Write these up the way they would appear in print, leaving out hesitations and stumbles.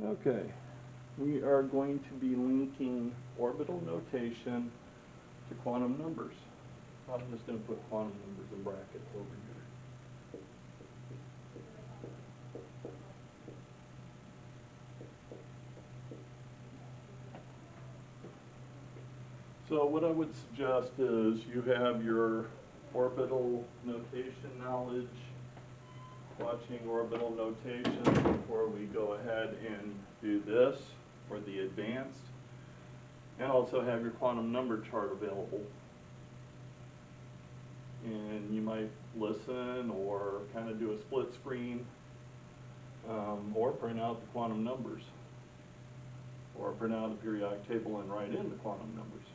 Okay, we are going to be linking orbital notation to quantum numbers. I'm just going to put quantum numbers in brackets over here. So what I would suggest is you have your orbital notation knowledge, watching orbital notation before we go ahead and do this for the advanced, and also have your quantum number chart available. And you might listen or kind of do a split screen, or print out the quantum numbers, or print out a periodic table and write in the quantum numbers.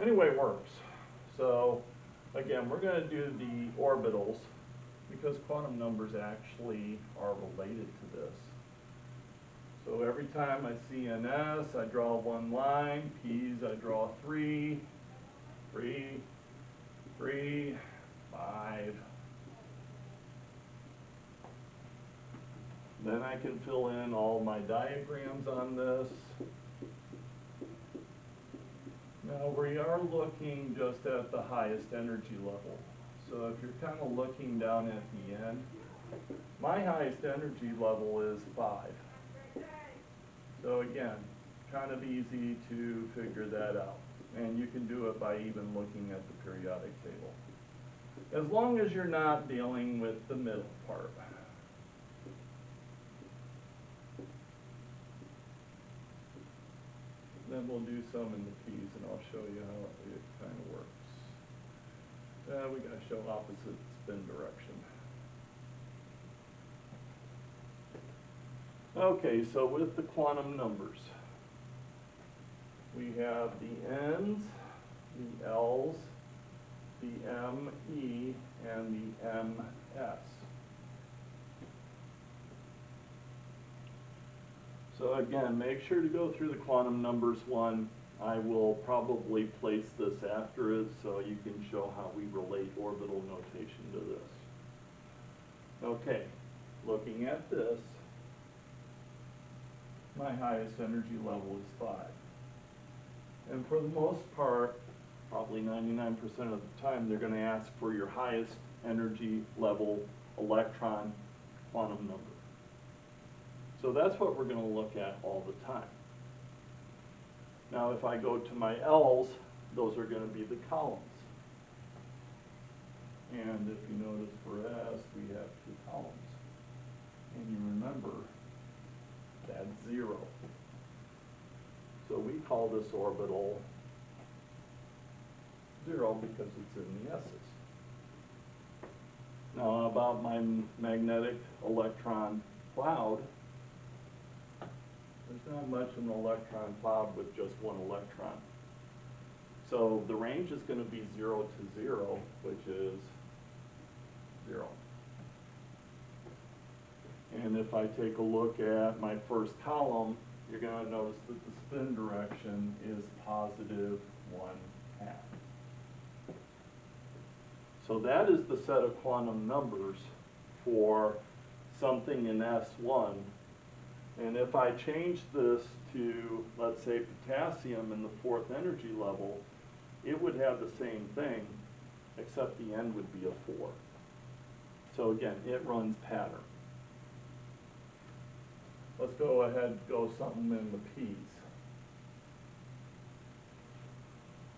Anyway, works. So again, we're going to do the orbitals because quantum numbers actually are related to this. So every time I see an S, I draw one line. P's, I draw 3, 3, 3, 5. Then I can fill in all my diagrams on this. Now we are looking just at the highest energy level. So if you're kind of looking down at the end, my highest energy level is 5. So again, kind of easy to figure that out. And you can do it by even looking at the periodic table. As long as you're not dealing with the middle part. Then we'll do some in the P's and I'll show you how it kind of works. We got to show opposite spin direction. Okay, so with the quantum numbers, we have the N's, the L's, the M, E, and the M, S. So again, make sure to go through the quantum numbers one. I will probably place this after it so you can show how we relate orbital notation to this. Okay, looking at this, my highest energy level is 5. And for the most part, probably 99% of the time, they're going to ask for your highest energy level electron quantum number. So that's what we're going to look at all the time. Now if I go to my L's, those are going to be the columns. And if you notice for S, we have 2 columns. And you remember, that's 0. So we call this orbital 0 because it's in the S's. Now about my magnetic electron cloud, there's not much in an electron cloud with just one electron. So the range is going to be 0 to 0, which is 0. And if I take a look at my first column, you're going to notice that the spin direction is positive 1/2. So that is the set of quantum numbers for something in S1. And if I change this to, let's say, potassium in the 4th energy level, it would have the same thing, except the end would be a 4. So again, it runs pattern. Let's go ahead and go something in the P's.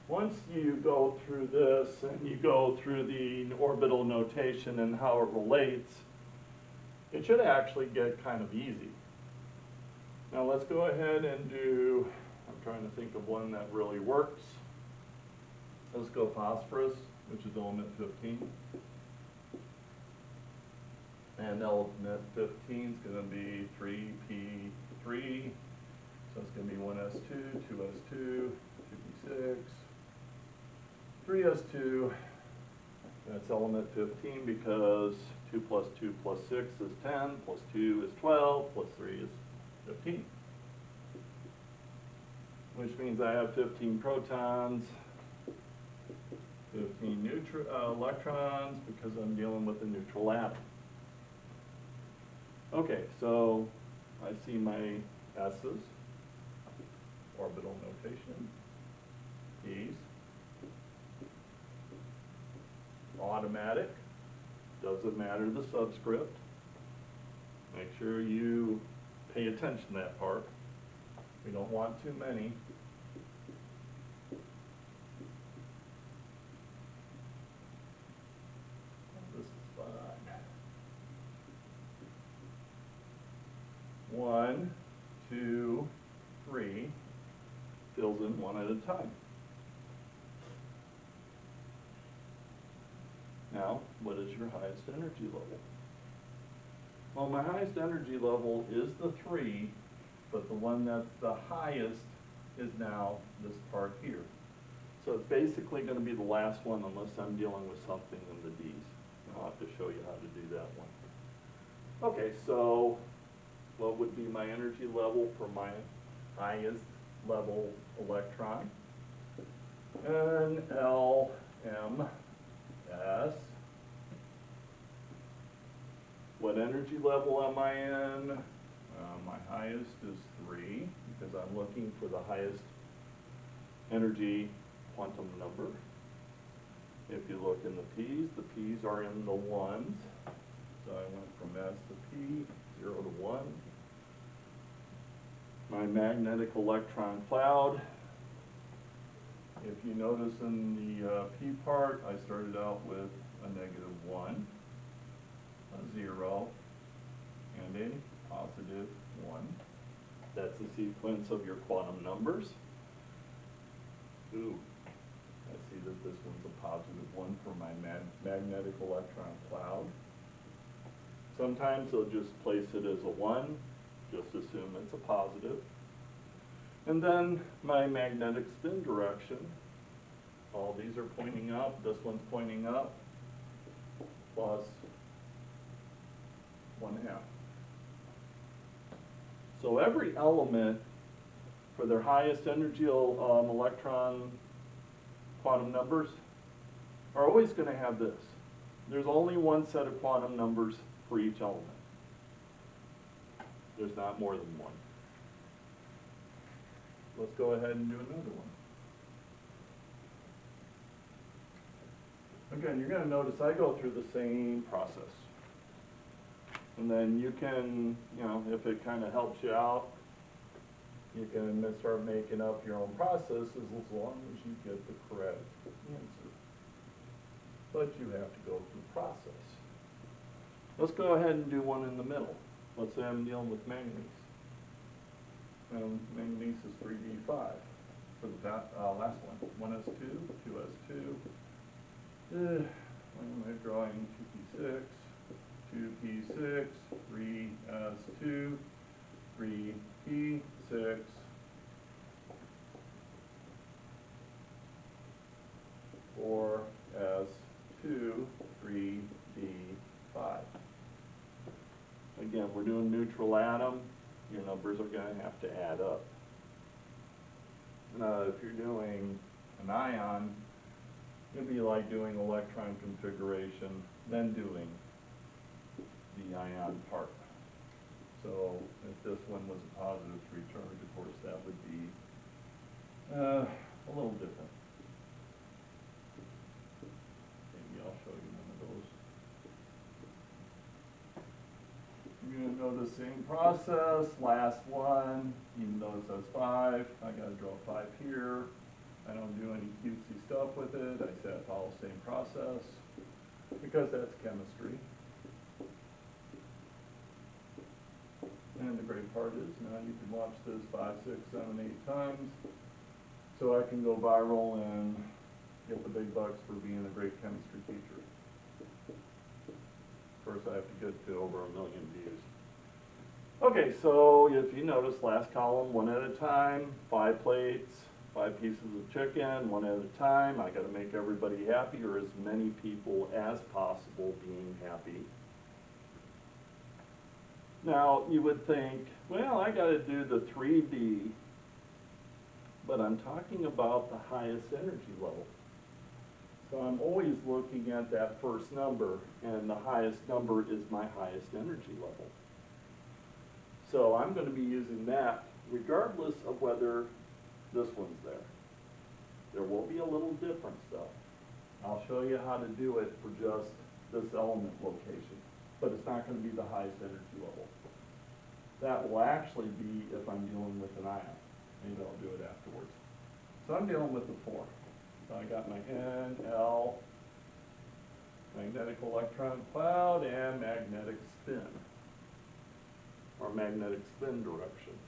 Once you go through this and you go through the orbital notation and how it relates, it should actually get kind of easy. Now let's go ahead and do, I'm trying to think of one that really works. Let's go phosphorus, which is element 15. And element 15 is going to be 3p3. So it's going to be 1s2, 2s2, 2p6, 3s2. That's element 15 because 2 plus 2 plus 6 is 10, plus 2 is 12, plus 3 is 15. Which means I have 15 protons, 15 electrons because I'm dealing with a neutral atom. Okay, so I see my S's, orbital notation, P's, automatic, doesn't matter the subscript. Make sure you pay attention to that part. We don't want too many. This is fine. 1, 2, 3, fills in one at a time. Now, what is your highest energy level? Well, my highest energy level is the 3, but the one that's the highest is now this part here. So it's basically going to be the last one unless I'm dealing with something in the D's. I'll have to show you how to do that one. Okay, so what would be my energy level for my highest level electron? NLMS. What energy level am I in? My highest is 3 because I'm looking for the highest energy quantum number. If you look in the P's are in the 1s. So I went from S to P, 0 to 1. My magnetic electron cloud. If you notice in the P part, I started out with a -1, a 0, and a +1. That's the sequence of your quantum numbers. Ooh, I see that this one's a +1 for my magnetic electron cloud. Sometimes they'll just place it as a 1, just assume it's a positive. And then my magnetic spin direction, all these are pointing up, this one's pointing up, plus 1/2. So every element for their highest energy electron quantum numbers are always going to have this. There's only one set of quantum numbers for each element. There's not more than one. Let's go ahead and do another one. Again, you're going to notice I go through the same process. And then you can, if it kind of helps you out, you can start making up your own processes as long as you get the correct answer. But you have to go through the process. Let's go ahead and do one in the middle. Let's say I'm dealing with manganese. Manganese is 3d5 for the last one. 1s2, 2s2. Why am I drawing 2p6, 2p6, 3s2, 3p6, 4s2, 3d5. Again, we're doing neutral atom. Your numbers are going to have to add up. If you're doing an ion, it'd be like doing electron configuration, then doing the ion part. So if this one was a +3 charge, of course, that would be a little different. Maybe I'll show you one of those. You're going to go the same process, last one, even though it says 5, I got to draw 5 here. I don't do any cutesy stuff with it. I say I follow the same process because that's chemistry. And the great part is now you can watch this 5, 6, 7, 8 times. So I can go viral and get the big bucks for being a great chemistry teacher. Of course, I have to get to over 1 million views. Okay, so if you notice, last column, 1 at a time, 5 plates, 5 pieces of chicken, 1 at a time. I got to make everybody happy, or as many people as possible being happy. Now, you would think, well, I got to do the 3D, but I'm talking about the highest energy level. So I'm always looking at that first number, and the highest number is my highest energy level. So I'm going to be using that regardless of whether this one's there. There will be a little difference though. I'll show you how to do it for just this element location, but it's not going to be the highest energy level. That will actually be if I'm dealing with an ion. Maybe I'll do it afterwards. So I'm dealing with the 4. So I got my N, L, magnetic electron cloud, and magnetic spin, or magnetic spin direction.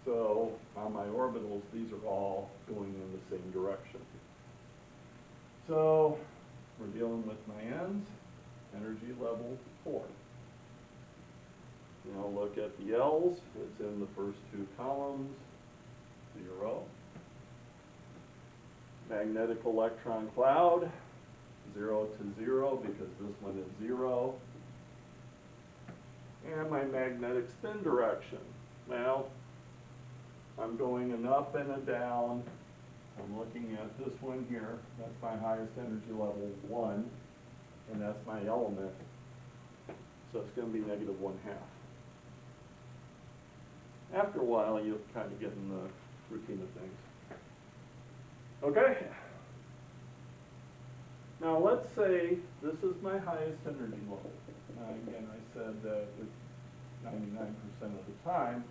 So on my orbitals, these are all going in the same direction. So we're dealing with my N's, energy level 4. Now look at the L's, it's in the first 2 columns, 0. Magnetic electron cloud, 0 to 0 because this one is 0. And my magnetic spin direction. Well, I'm going an up and a down. I'm looking at this one here. That's my highest energy level 1, and that's my element. So it's going to be negative 1/2. After a while, you'll kind of get in the routine of things. Okay? Now let's say this is my highest energy level. Now again, I said that it's 99% of the time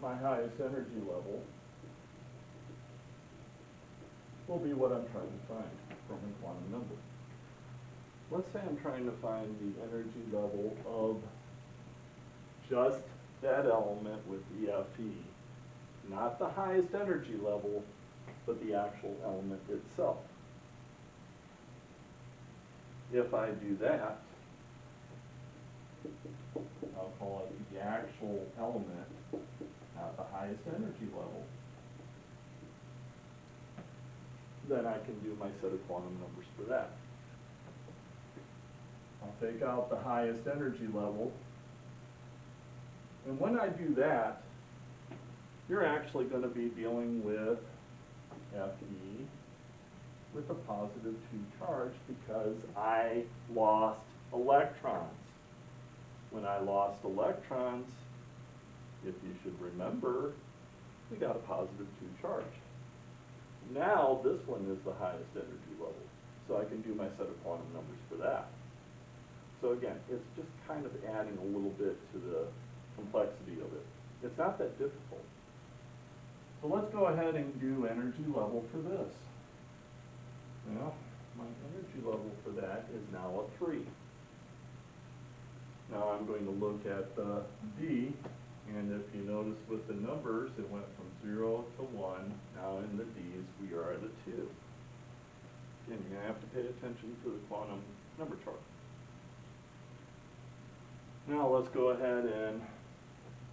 my highest energy level will be what I'm trying to find from a quantum number. Let's say I'm trying to find the energy level of just that element with the Fe, not the highest energy level, but the actual element itself. If I do that, I'll call it the actual element, not the highest energy level, then I can do my set of quantum numbers for that. I'll take out the highest energy level, and when I do that, you're actually going to be dealing with Fe with a positive 2 charge because I lost electrons. When I lost electrons, if you should remember, we got a positive 2 charge. Now this one is the highest energy level, so I can do my set of quantum numbers for that. So again, it's just kind of adding a little bit to the complexity of it. It's not that difficult. So let's go ahead and do energy level for this. Well, my energy level for that is now a 3. Now I'm going to look at the D, and if you notice with the numbers, it went from 0 to 1. Now in the D's, we are at a 2. Again, you're going to have to pay attention to the quantum number chart. Now let's go ahead and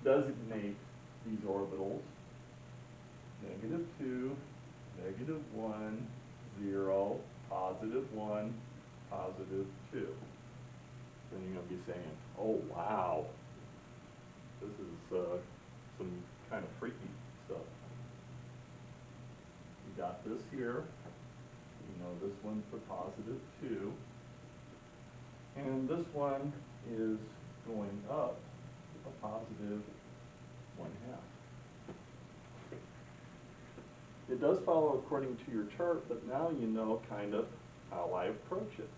designate these orbitals. -2, -1, 0, +1, +2. Then you're going to be saying, oh wow, this is some kind of freaky stuff. You got this here, you know this one's for +2, and this one is going up a +1/2. It does follow according to your chart, but now you know kind of how I approach it.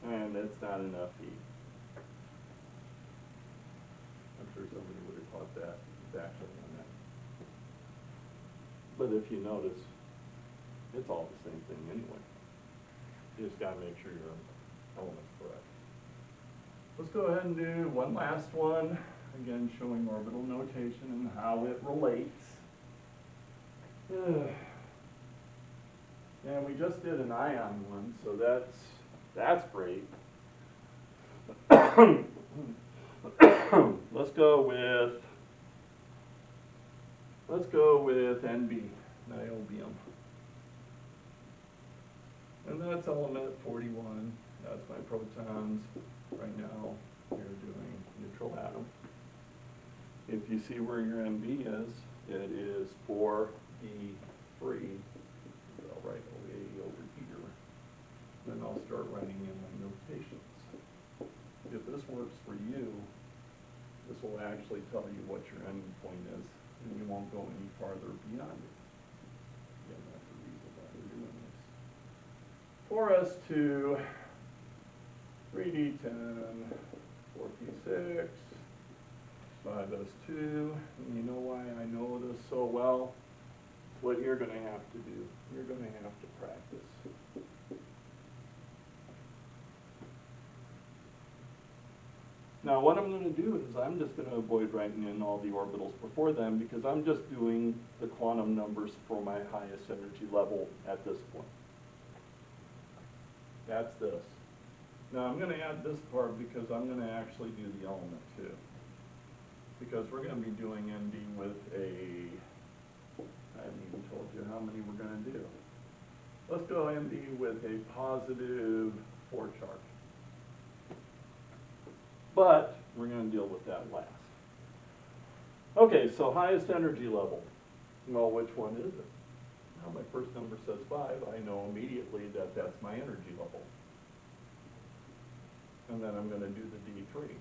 And it's not an Fe. I'm sure somebody would have caught that exactly on that. But if you notice, it's all the same thing anyway. You just got to make sure your element's correct. Let's go ahead and do one last one. Again, showing orbital notation and how it relates. And we just did an ion one, so that's great. Let's go with NB, niobium. And that's element 41. That's my protons. Right now, you're doing neutral atom. If you see where your MB is, it is 4B3. I'll write way over here. Then I'll start writing in my notations. Get this? this works for you, this will actually tell you what your ending point is, and you won't go any farther beyond it. Again, that's the reason why we're doing this. 4s2, 3d10, 4p6, 5s2, and you know why I know this so well? What you're going to have to do, you're going to have to practice. Now what I'm going to do is I'm just going to avoid writing in all the orbitals before them because I'm just doing the quantum numbers for my highest energy level at this point. That's this. Now I'm going to add this part because I'm going to actually do the element too. Because we're going to be doing ND with a, I haven't even told you how many we're going to do. Let's go ND with a positive 4 charge. But we're going to deal with that last. Okay, so highest energy level. Well, which one is it? Well, my first number says 5. I know immediately that that's my energy level. And then I'm going to do the D3.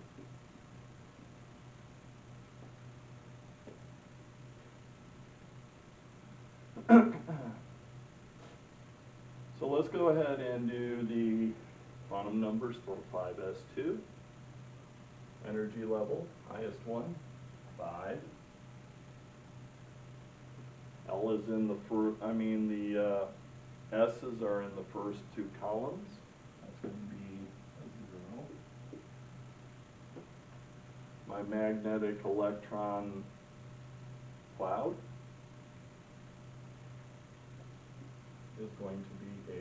So let's go ahead and do the quantum numbers for 5s2. Energy level, highest one, 5. L is in the first, the S's are in the first 2 columns. That's going to be a 0. My magnetic electron cloud is going to be a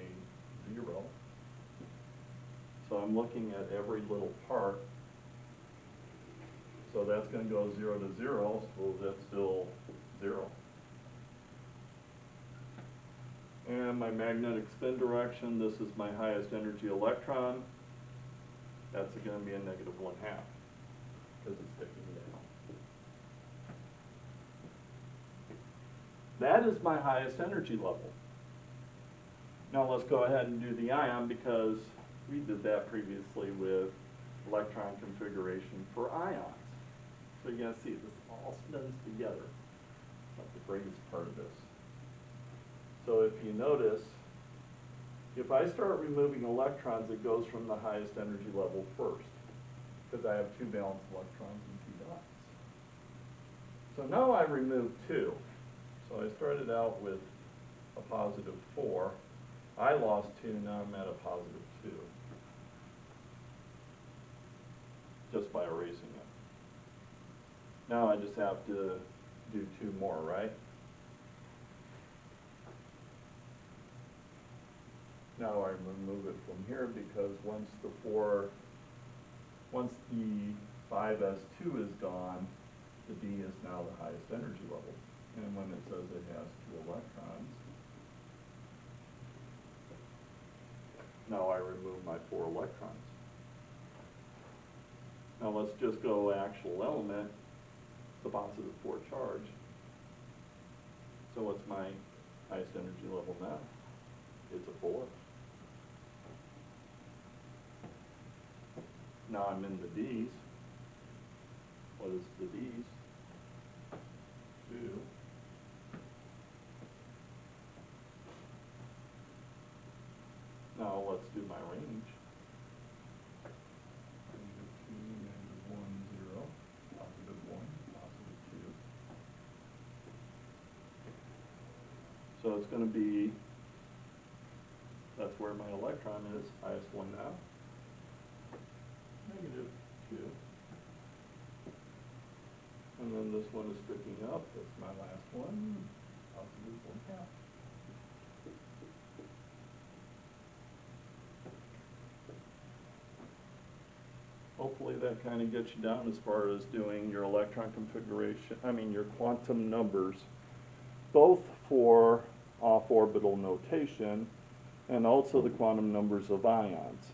0. So I'm looking at every little part. So that's going to go 0 to 0, so that's still 0. And my magnetic spin direction, this is my highest energy electron. That's going to be a -1/2 because it's sticking down. That is my highest energy level. Now let's go ahead and do the ion because we did that previously with electron configuration for ions. So you're going to see this all spins together. That's the greatest part of this. So if you notice, if I start removing electrons, it goes from the highest energy level first, because I have 2 valence electrons and 2 dots. So now I removed 2. So I started out with a +4. I lost 2, now I'm at a +2. Just by erasing it. Now I just have to do 2 more, right? Now I remove it from here because once the 5s2 is gone, the D is now the highest energy level. And when it says it has 2 electrons, now I remove my 4 electrons. Now let's just go actual element, the +4 charge. So what's my highest energy level now? It's a 4. Now I'm in the D's. What is the D's? 2. Now let's do my range. -2, -1, 0, +1, +2. So it's going to be, that's where my electron is, highest one now. -2. And then this one is sticking up, that's my last one, +1/2. Hopefully that kind of gets you down as far as doing your electron configuration, your quantum numbers, both for off-orbital notation and also the quantum numbers of ions.